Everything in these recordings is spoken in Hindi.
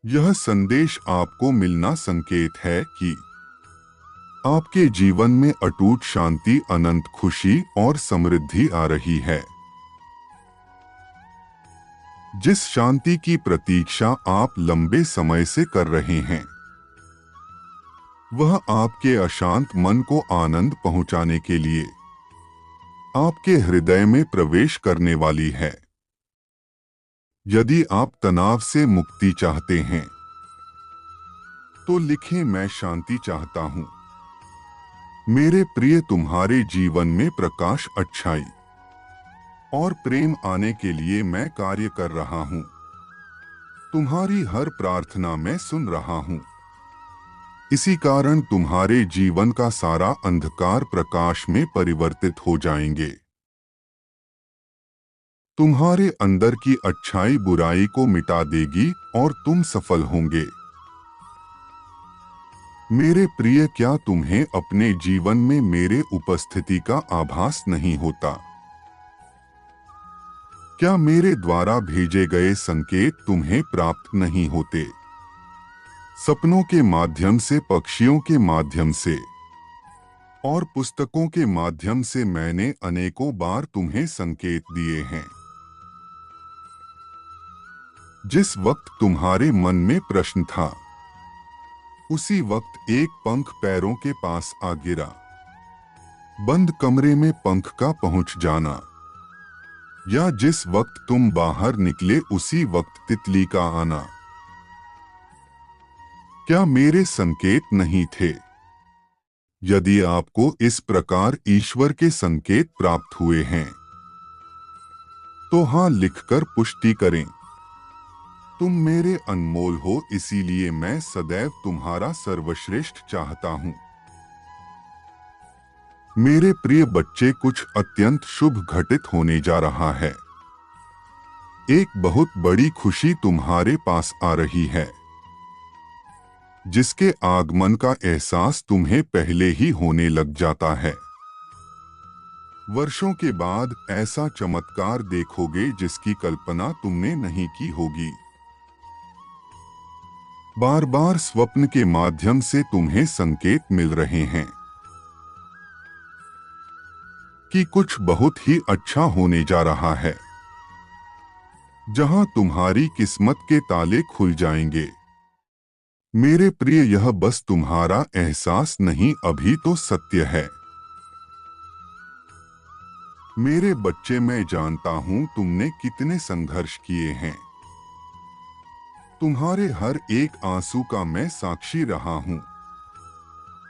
यह संदेश आपको मिलना संकेत है कि आपके जीवन में अटूट शांति, अनंत खुशी और समृद्धि आ रही है। जिस शांति की प्रतीक्षा आप लंबे समय से कर रहे हैं, वह आपके अशांत मन को आनंद पहुंचाने के लिए आपके हृदय में प्रवेश करने वाली है। यदि आप तनाव से मुक्ति चाहते हैं, तो लिखें, मैं शांति चाहता हूं। मेरे प्रिय, तुम्हारे जीवन में प्रकाश, अच्छाई और प्रेम आने के लिए मैं कार्य कर रहा हूं। तुम्हारी हर प्रार्थना मैं सुन रहा हूं। इसी कारण तुम्हारे जीवन का सारा अंधकार प्रकाश में परिवर्तित हो जाएंगे। तुम्हारे अंदर की अच्छाई बुराई को मिटा देगी और तुम सफल होंगे। मेरे प्रिय, क्या तुम्हें अपने जीवन में मेरे उपस्थिति का आभास नहीं होता? क्या मेरे द्वारा भेजे गए संकेत तुम्हें प्राप्त नहीं होते? सपनों के माध्यम से, पक्षियों के माध्यम से और पुस्तकों के माध्यम से मैंने अनेकों बार तुम्हें संकेत दिए हैं। जिस वक्त तुम्हारे मन में प्रश्न था, उसी वक्त एक पंख पैरों के पास आ गिरा। बंद कमरे में पंख का पहुंच जाना, या जिस वक्त तुम बाहर निकले उसी वक्त तितली का आना, क्या मेरे संकेत नहीं थे? यदि आपको इस प्रकार ईश्वर के संकेत प्राप्त हुए हैं, तो हां लिखकर पुष्टि करें। तुम मेरे अनमोल हो, इसीलिए मैं सदैव तुम्हारा सर्वश्रेष्ठ चाहता हूं। मेरे प्रिय बच्चे, कुछ अत्यंत शुभ घटित होने जा रहा है। एक बहुत बड़ी खुशी तुम्हारे पास आ रही है, जिसके आगमन का एहसास तुम्हें पहले ही होने लग जाता है। वर्षों के बाद ऐसा चमत्कार देखोगे जिसकी कल्पना तुमने नहीं की होगी। बार बार स्वप्न के माध्यम से तुम्हें संकेत मिल रहे हैं कि कुछ बहुत ही अच्छा होने जा रहा है, जहां तुम्हारी किस्मत के ताले खुल जाएंगे। मेरे प्रिय, यह बस तुम्हारा एहसास नहीं, अभी तो सत्य है। मेरे बच्चे, मैं जानता हूं तुमने कितने संघर्ष किए हैं। तुम्हारे हर एक आंसू का मैं साक्षी रहा हूं।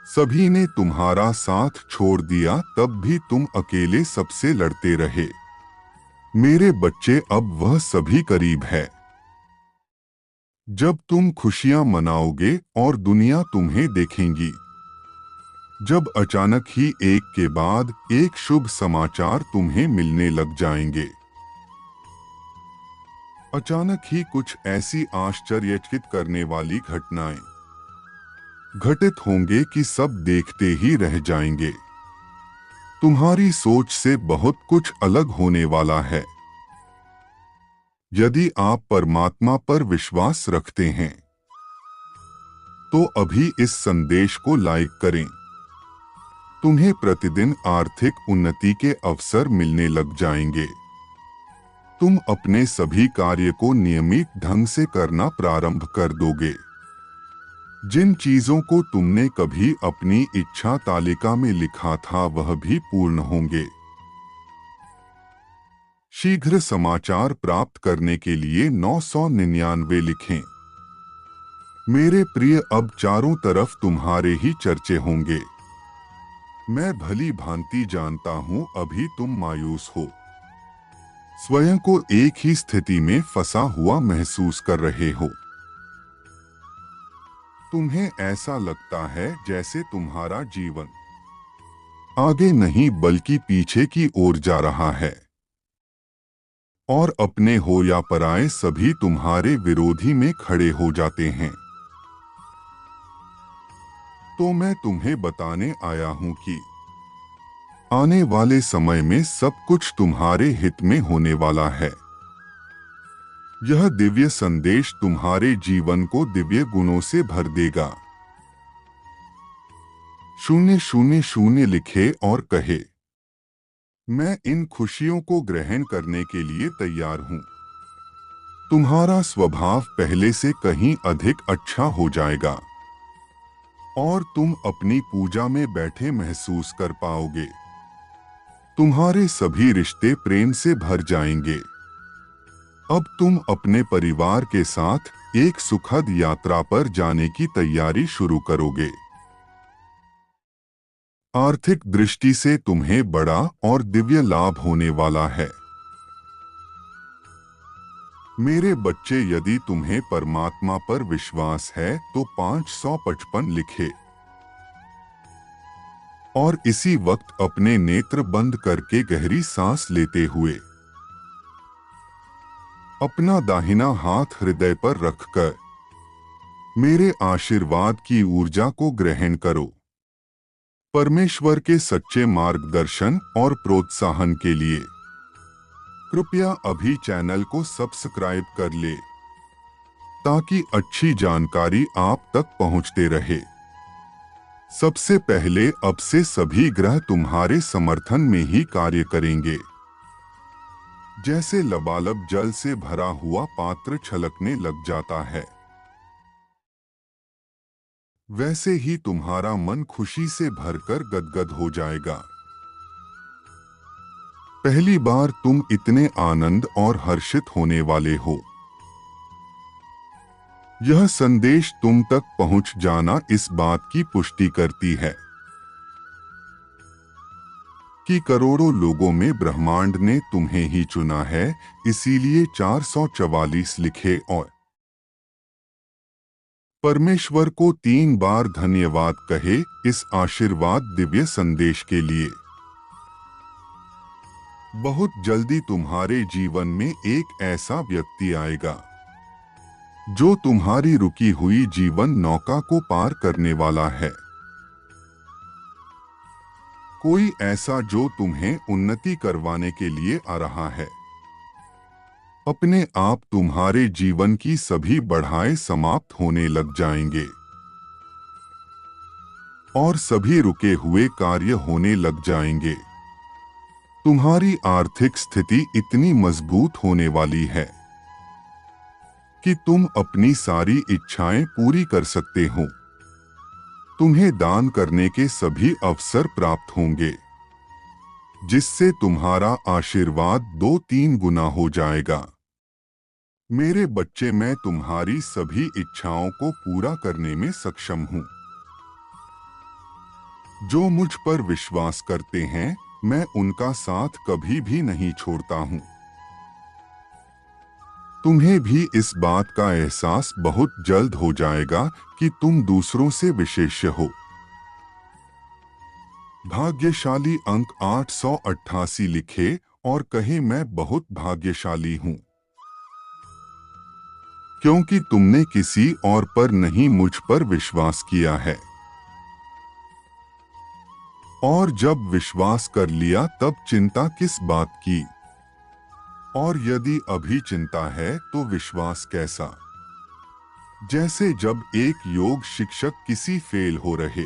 सभी ने तुम्हारा साथ छोड़ दिया, तब भी तुम अकेले सबसे लड़ते रहे। मेरे बच्चे, अब वह सभी करीब है। जब तुम खुशियां मनाओगे और दुनिया तुम्हें देखेंगी, जब अचानक ही एक के बाद एक शुभ समाचार तुम्हें मिलने लग जाएंगे। अचानक ही कुछ ऐसी आश्चर्यचकित करने वाली घटनाएं घटित होंगे कि सब देखते ही रह जाएंगे। तुम्हारी सोच से बहुत कुछ अलग होने वाला है। यदि आप परमात्मा पर विश्वास रखते हैं, तो अभी इस संदेश को लाइक करें। तुम्हें प्रतिदिन आर्थिक उन्नति के अवसर मिलने लग जाएंगे। तुम अपने सभी कार्य को नियमित ढंग से करना प्रारंभ कर दोगे। जिन चीजों को तुमने कभी अपनी इच्छा तालिका में लिखा था, वह भी पूर्ण होंगे। शीघ्र समाचार प्राप्त करने के लिए 999 लिखें। मेरे प्रिय, अब चारों तरफ तुम्हारे ही चर्चे होंगे। मैं भली भांति जानता हूं अभी तुम मायूस हो, स्वयं को एक ही स्थिति में फंसा हुआ महसूस कर रहे हो। तुम्हें ऐसा लगता है जैसे तुम्हारा जीवन आगे नहीं बल्कि पीछे की ओर जा रहा है, और अपने हो या पराये सभी तुम्हारे विरोधी में खड़े हो जाते हैं। तो मैं तुम्हें बताने आया हूं कि आने वाले समय में सब कुछ तुम्हारे हित में होने वाला है। यह दिव्य संदेश तुम्हारे जीवन को दिव्य गुणों से भर देगा। 000 लिखे और कहे, मैं इन खुशियों को ग्रहण करने के लिए तैयार हूं। तुम्हारा स्वभाव पहले से कहीं अधिक अच्छा हो जाएगा और तुम अपनी पूजा में बैठे महसूस कर पाओगे। तुम्हारे सभी रिश्ते प्रेम से भर जाएंगे। अब तुम अपने परिवार के साथ एक सुखद यात्रा पर जाने की तैयारी शुरू करोगे। आर्थिक दृष्टि से तुम्हें बड़ा और दिव्य लाभ होने वाला है। मेरे बच्चे, यदि तुम्हें परमात्मा पर विश्वास है तो 555 लिखे और इसी वक्त अपने नेत्र बंद करके गहरी सांस लेते हुए अपना दाहिना हाथ हृदय पर रखकर मेरे आशीर्वाद की ऊर्जा को ग्रहण करो। परमेश्वर के सच्चे मार्गदर्शन और प्रोत्साहन के लिए कृपया अभी चैनल को सब्सक्राइब कर ले ताकि अच्छी जानकारी आप तक पहुंचते रहे। सबसे पहले, अब से सभी ग्रह तुम्हारे समर्थन में ही कार्य करेंगे। जैसे लबालब जल से भरा हुआ पात्र छलकने लग जाता है, वैसे ही तुम्हारा मन खुशी से भरकर गदगद हो जाएगा। पहली बार तुम इतने आनंद और हर्षित होने वाले हो। यह संदेश तुम तक पहुंच जाना इस बात की पुष्टि करती है कि करोड़ों लोगों में ब्रह्मांड ने तुम्हें ही चुना है। इसीलिए 444 लिखे और परमेश्वर को 3 बार धन्यवाद कहे इस आशीर्वाद दिव्य संदेश के लिए। बहुत जल्दी तुम्हारे जीवन में एक ऐसा व्यक्ति आएगा जो तुम्हारी रुकी हुई जीवन नौका को पार करने वाला है। कोई ऐसा जो तुम्हें उन्नति करवाने के लिए आ रहा है। अपने आप तुम्हारे जीवन की सभी बढ़ाएं समाप्त होने लग जाएंगे और सभी रुके हुए कार्य होने लग जाएंगे। तुम्हारी आर्थिक स्थिति इतनी मजबूत होने वाली है कि तुम अपनी सारी इच्छाएं पूरी कर सकते हो। तुम्हें दान करने के सभी अवसर प्राप्त होंगे, जिससे तुम्हारा आशीर्वाद 2-3 गुना हो जाएगा। मेरे बच्चे, मैं तुम्हारी सभी इच्छाओं को पूरा करने में सक्षम हूँ। जो मुझ पर विश्वास करते हैं, मैं उनका साथ कभी भी नहीं छोड़ता हूँ। तुम्हें भी इस बात का एहसास बहुत जल्द हो जाएगा कि तुम दूसरों से विशेष हो। भाग्यशाली अंक 888 लिखे और कहे, मैं बहुत भाग्यशाली हूँ क्योंकि तुमने किसी और पर नहीं, मुझ पर विश्वास किया है। और जब विश्वास कर लिया तब चिंता किस बात की? और यदि अभी चिंता है तो विश्वास कैसा? जैसे जब एक योग शिक्षक किसी फेल हो रहे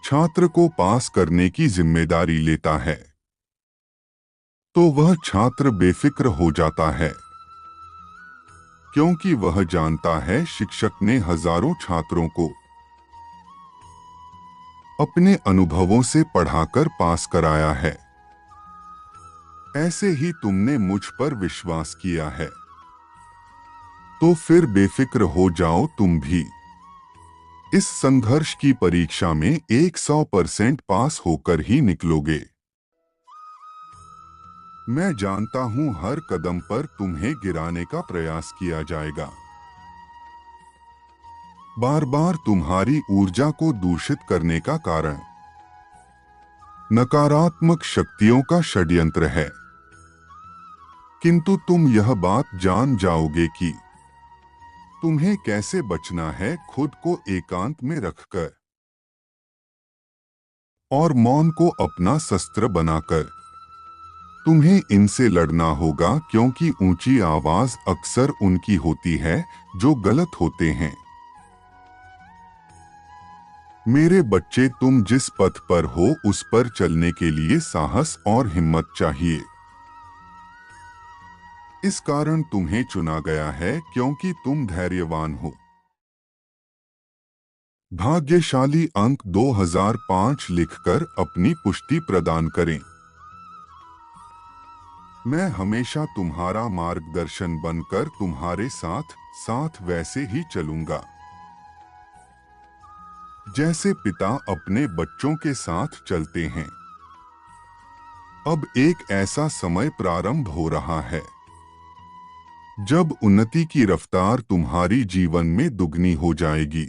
छात्र को पास करने की जिम्मेदारी लेता है, तो वह छात्र बेफिक्र हो जाता है क्योंकि वह जानता है शिक्षक ने हजारों छात्रों को अपने अनुभवों से पढ़ाकर पास कराया है। ऐसे ही तुमने मुझ पर विश्वास किया है, तो फिर बेफिक्र हो जाओ। तुम भी इस संघर्ष की परीक्षा में 100% पास होकर ही निकलोगे। मैं जानता हूं हर कदम पर तुम्हें गिराने का प्रयास किया जाएगा, बार बार तुम्हारी ऊर्जा को दूषित करने का कारण नकारात्मक शक्तियों का षड्यंत्र है। किंतु तुम यह बात जान जाओगे कि तुम्हें कैसे बचना है, खुद को एकांत में रखकर और मौन को अपना शस्त्र बनाकर। तुम्हें इनसे लड़ना होगा, क्योंकि ऊंची आवाज अक्सर उनकी होती है जो गलत होते हैं। मेरे बच्चे, तुम जिस पथ पर हो उस पर चलने के लिए साहस और हिम्मत चाहिए। इस कारण तुम्हें चुना गया है, क्योंकि तुम धैर्यवान हो। भाग्यशाली अंक 2005 लिखकर अपनी पुष्टि प्रदान करें। मैं हमेशा तुम्हारा मार्गदर्शन बनकर तुम्हारे साथ साथ वैसे ही चलूंगा जैसे पिता अपने बच्चों के साथ चलते हैं। अब एक ऐसा समय प्रारंभ हो रहा है जब उन्नति की रफ्तार तुम्हारी जीवन में दुगनी हो जाएगी।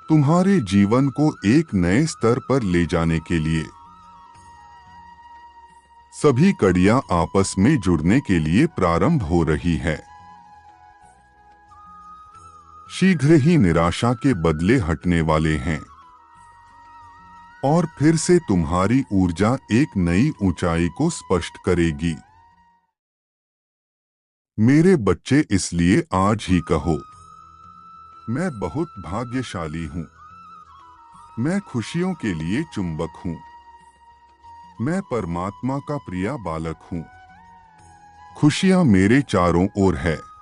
तुम्हारे जीवन को एक नए स्तर पर ले जाने के लिए सभी कड़ियां आपस में जुड़ने के लिए प्रारंभ हो रही है। शीघ्र ही निराशा के बदले हटने वाले हैं और फिर से तुम्हारी ऊर्जा एक नई ऊंचाई को स्पष्ट करेगी। मेरे बच्चे, इसलिए आज ही कहो, मैं बहुत भाग्यशाली हूं। मैं खुशियों के लिए चुंबक हूं। मैं परमात्मा का प्रिय बालक हूं। खुशियां मेरे चारों ओर है।